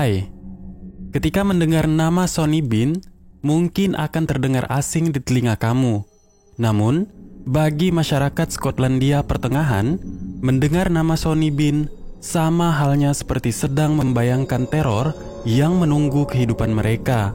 Hai, ketika mendengar nama Sonny Bean, mungkin akan terdengar asing di telinga kamu. Namun, bagi masyarakat Skotlandia Pertengahan, mendengar nama Sonny Bean sama halnya seperti sedang membayangkan teror yang menunggu kehidupan mereka.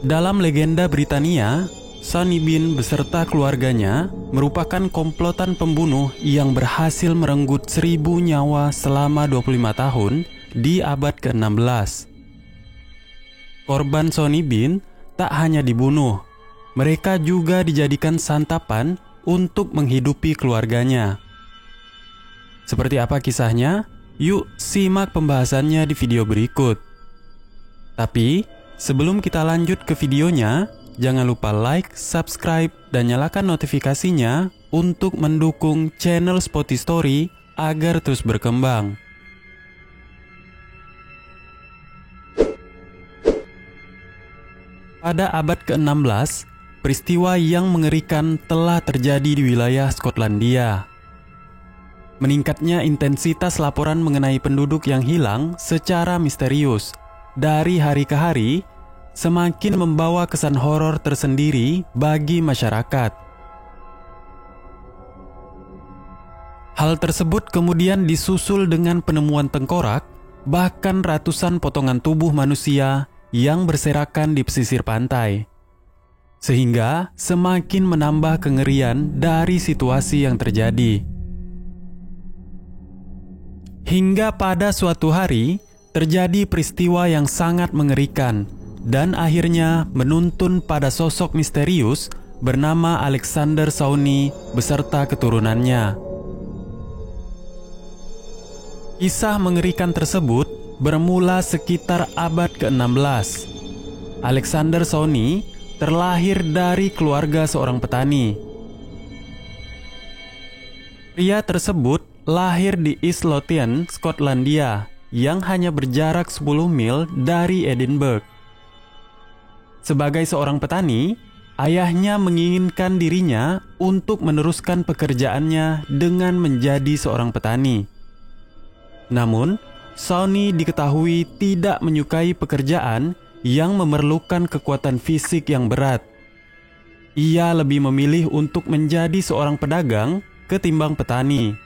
Dalam legenda Britania, Sonny Bean beserta keluarganya merupakan komplotan pembunuh yang berhasil merenggut 1000 nyawa selama 25 tahun di abad ke-16. Korban Sonny Bean tak hanya dibunuh, mereka juga dijadikan santapan untuk menghidupi keluarganya. Seperti apa kisahnya? Yuk simak pembahasannya di video berikut. Tapi sebelum kita lanjut ke videonya, jangan lupa like, subscribe, dan nyalakan notifikasinya untuk mendukung channel Spotty Story agar terus berkembang. Pada abad ke-16, peristiwa yang mengerikan telah terjadi di wilayah Skotlandia. Meningkatnya intensitas laporan mengenai penduduk yang hilang secara misterius dari hari ke hari semakin membawa kesan horor tersendiri bagi masyarakat. Hal tersebut kemudian disusul dengan penemuan tengkorak, bahkan ratusan potongan tubuh manusia yang berserakan di pesisir pantai. Sehingga semakin menambah kengerian dari situasi yang terjadi. Hingga pada suatu hari, terjadi peristiwa yang sangat mengerikan dan akhirnya menuntun pada sosok misterius bernama Alexander Sawney beserta keturunannya. Kisah mengerikan tersebut bermula sekitar abad ke-16. Alexander Sawney terlahir dari keluarga seorang petani. Pria tersebut lahir di East Lothian, Skotlandia, yang hanya berjarak 10 mil dari Edinburgh. Sebagai seorang petani, ayahnya menginginkan dirinya untuk meneruskan pekerjaannya dengan menjadi seorang petani. Namun, Sawney diketahui tidak menyukai pekerjaan yang memerlukan kekuatan fisik yang berat. Ia lebih memilih untuk menjadi seorang pedagang ketimbang petani.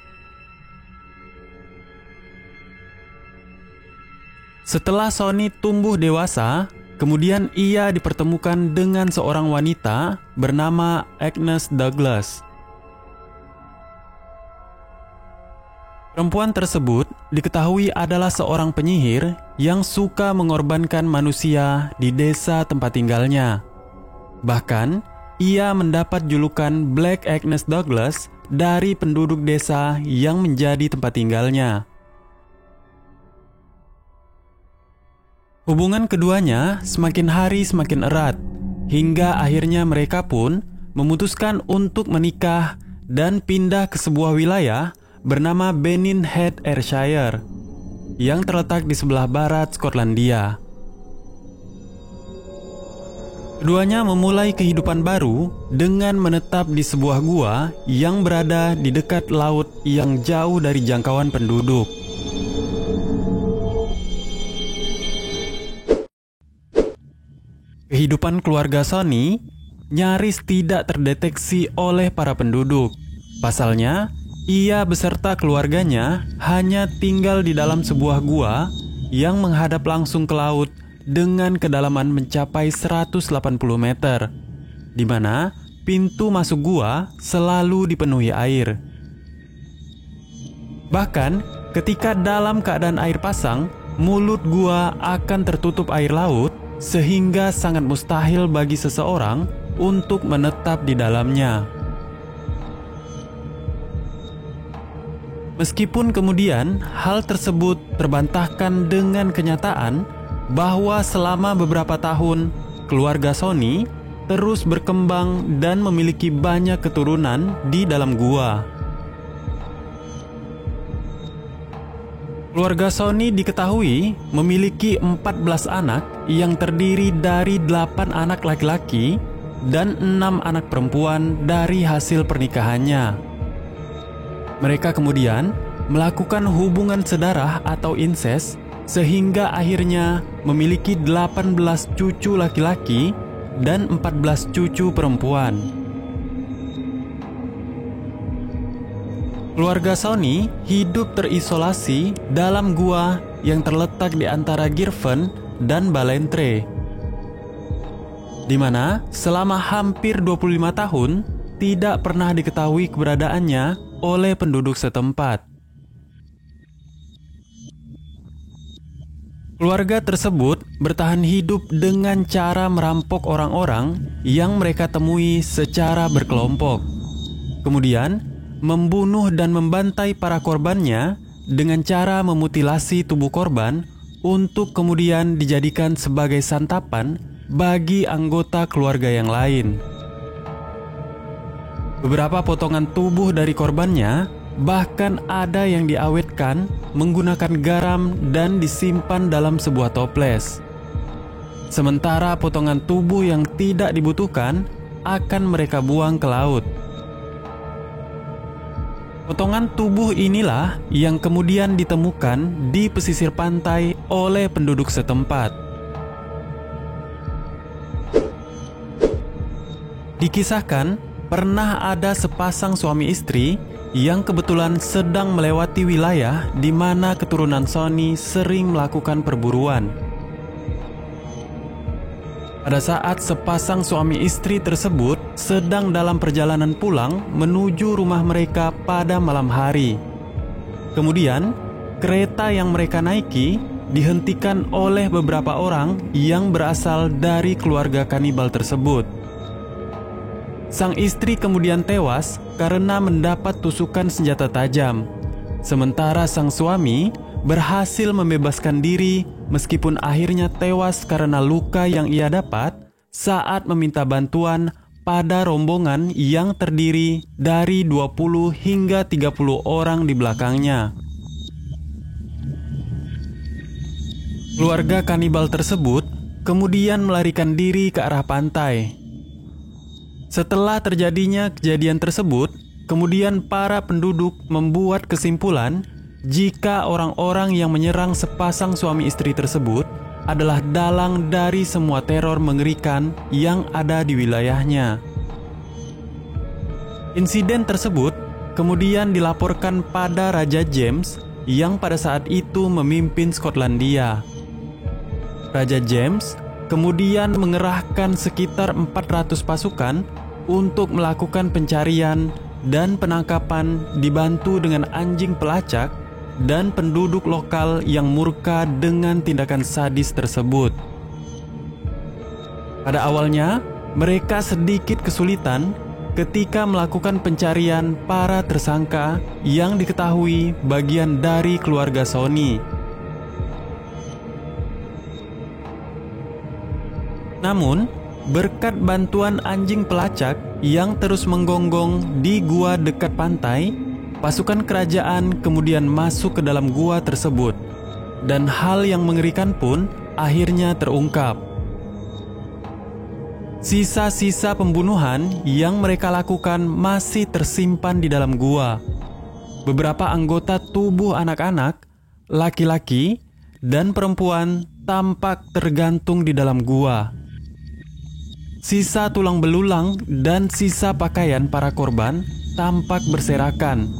Setelah Sawney tumbuh dewasa, kemudian ia dipertemukan dengan seorang wanita bernama Agnes Douglas. Perempuan tersebut diketahui adalah seorang penyihir yang suka mengorbankan manusia di desa tempat tinggalnya. Bahkan, ia mendapat julukan Black Agnes Douglas dari penduduk desa yang menjadi tempat tinggalnya. Hubungan keduanya semakin hari semakin erat, hingga akhirnya mereka pun memutuskan untuk menikah dan pindah ke sebuah wilayah bernama Benin Head, Ayrshire, yang terletak di sebelah barat Skotlandia. Keduanya memulai kehidupan baru dengan menetap di sebuah gua yang berada di dekat laut yang jauh dari jangkauan penduduk. Kehidupan keluarga Sawney nyaris tidak terdeteksi oleh para penduduk. Pasalnya, ia beserta keluarganya hanya tinggal di dalam sebuah gua yang menghadap langsung ke laut dengan kedalaman mencapai 180 meter, di mana pintu masuk gua selalu dipenuhi air. Bahkan ketika dalam keadaan air pasang, mulut gua akan tertutup air laut sehingga sangat mustahil bagi seseorang untuk menetap di dalamnya. Meskipun kemudian hal tersebut terbantahkan dengan kenyataan bahwa selama beberapa tahun keluarga Sawney terus berkembang dan memiliki banyak keturunan di dalam gua. Keluarga Sawney diketahui memiliki 14 anak yang terdiri dari 8 anak laki-laki dan 6 anak perempuan dari hasil pernikahannya. Mereka kemudian melakukan hubungan sedarah atau insest, sehingga akhirnya memiliki 18 cucu laki-laki dan 14 cucu perempuan. Keluarga Sony hidup terisolasi dalam gua yang terletak di antara Girvan dan Ballantrae, di mana selama hampir 25 tahun tidak pernah diketahui keberadaannya oleh penduduk setempat. Keluarga tersebut bertahan hidup dengan cara merampok orang-orang yang mereka temui secara berkelompok, kemudian membunuh dan membantai para korbannya dengan cara memutilasi tubuh korban untuk kemudian dijadikan sebagai santapan bagi anggota keluarga yang lain. Beberapa potongan tubuh dari korbannya bahkan ada yang diawetkan menggunakan garam dan disimpan dalam sebuah toples. Sementara potongan tubuh yang tidak dibutuhkan akan mereka buang ke laut. Potongan tubuh inilah yang kemudian ditemukan di pesisir pantai oleh penduduk setempat. Dikisahkan, pernah ada sepasang suami istri yang kebetulan sedang melewati wilayah di mana keturunan Sony sering melakukan perburuan. Pada saat sepasang suami istri tersebut sedang dalam perjalanan pulang menuju rumah mereka pada malam hari. Kemudian, kereta yang mereka naiki dihentikan oleh beberapa orang yang berasal dari keluarga kanibal tersebut. Sang istri kemudian tewas karena mendapat tusukan senjata tajam, sementara sang suami berhasil membebaskan diri meskipun akhirnya tewas karena luka yang ia dapat saat meminta bantuan pada rombongan yang terdiri dari 20 hingga 30 orang di belakangnya. Keluarga kanibal tersebut kemudian melarikan diri ke arah pantai. Setelah terjadinya kejadian tersebut, kemudian para penduduk membuat kesimpulan jika orang-orang yang menyerang sepasang suami istri tersebut adalah dalang dari semua teror mengerikan yang ada di wilayahnya. Insiden tersebut kemudian dilaporkan pada Raja James yang pada saat itu memimpin Skotlandia. Raja James kemudian mengerahkan sekitar 400 pasukan untuk melakukan pencarian dan penangkapan dibantu dengan anjing pelacak dan penduduk lokal yang murka dengan tindakan sadis tersebut. Pada awalnya, mereka sedikit kesulitan ketika melakukan pencarian para tersangka yang diketahui bagian dari keluarga Sony. Namun, berkat bantuan anjing pelacak yang terus menggonggong di gua dekat pantai, pasukan kerajaan kemudian masuk ke dalam gua tersebut, dan hal yang mengerikan pun akhirnya terungkap. Sisa-sisa pembunuhan yang mereka lakukan masih tersimpan di dalam gua. Beberapa anggota tubuh anak-anak, laki-laki, dan perempuan tampak tergantung di dalam gua. Sisa tulang belulang dan sisa pakaian para korban tampak berserakan.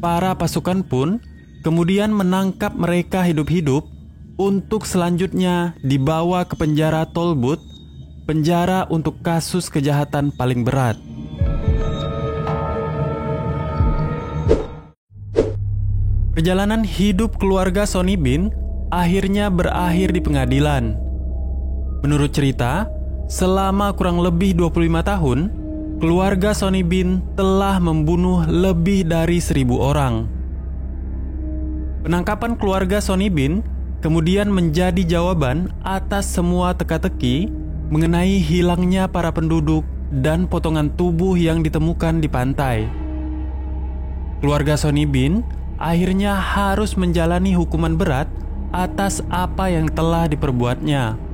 Para pasukan pun kemudian menangkap mereka hidup-hidup untuk selanjutnya dibawa ke penjara Talbot, penjara untuk kasus kejahatan paling berat. Perjalanan hidup keluarga Sony Bean akhirnya berakhir di pengadilan. Menurut cerita, selama kurang lebih 25 tahun, keluarga Sony Bean telah membunuh lebih dari 1.000 orang. Penangkapan keluarga Sony Bean kemudian menjadi jawaban atas semua teka-teki mengenai hilangnya para penduduk dan potongan tubuh yang ditemukan di pantai. Keluarga Sony Bean akhirnya harus menjalani hukuman berat atas apa yang telah diperbuatnya.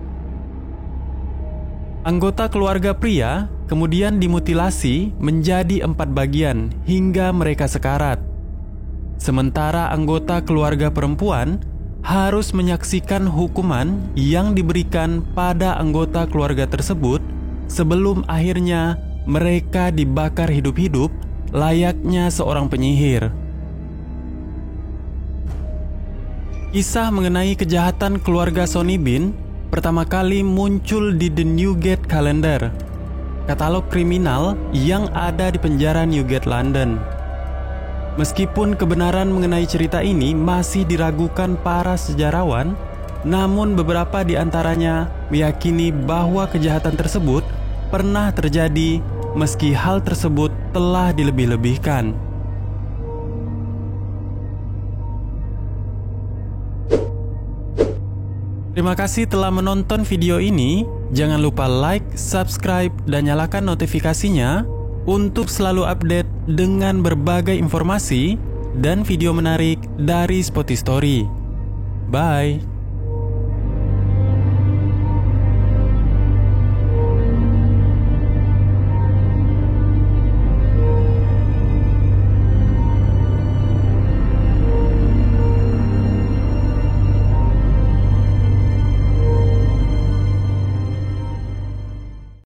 Anggota keluarga pria kemudian dimutilasi menjadi 4 bagian hingga mereka sekarat. sementara anggota keluarga perempuan harus menyaksikan hukuman yang diberikan pada anggota keluarga tersebut sebelum akhirnya mereka dibakar hidup-hidup layaknya seorang penyihir. Kisah mengenai kejahatan keluarga Sonny Bean pertama kali muncul di The Newgate Calendar, katalog kriminal yang ada di penjara Newgate, London. Meskipun kebenaran mengenai cerita ini masih diragukan para sejarawan, namun beberapa di antaranya meyakini bahwa kejahatan tersebut pernah terjadi meski hal tersebut telah dilebih-lebihkan. Terima kasih telah menonton video ini. Jangan lupa like, subscribe, dan nyalakan notifikasinya untuk selalu update dengan berbagai informasi dan video menarik dari Spotty Story. Bye!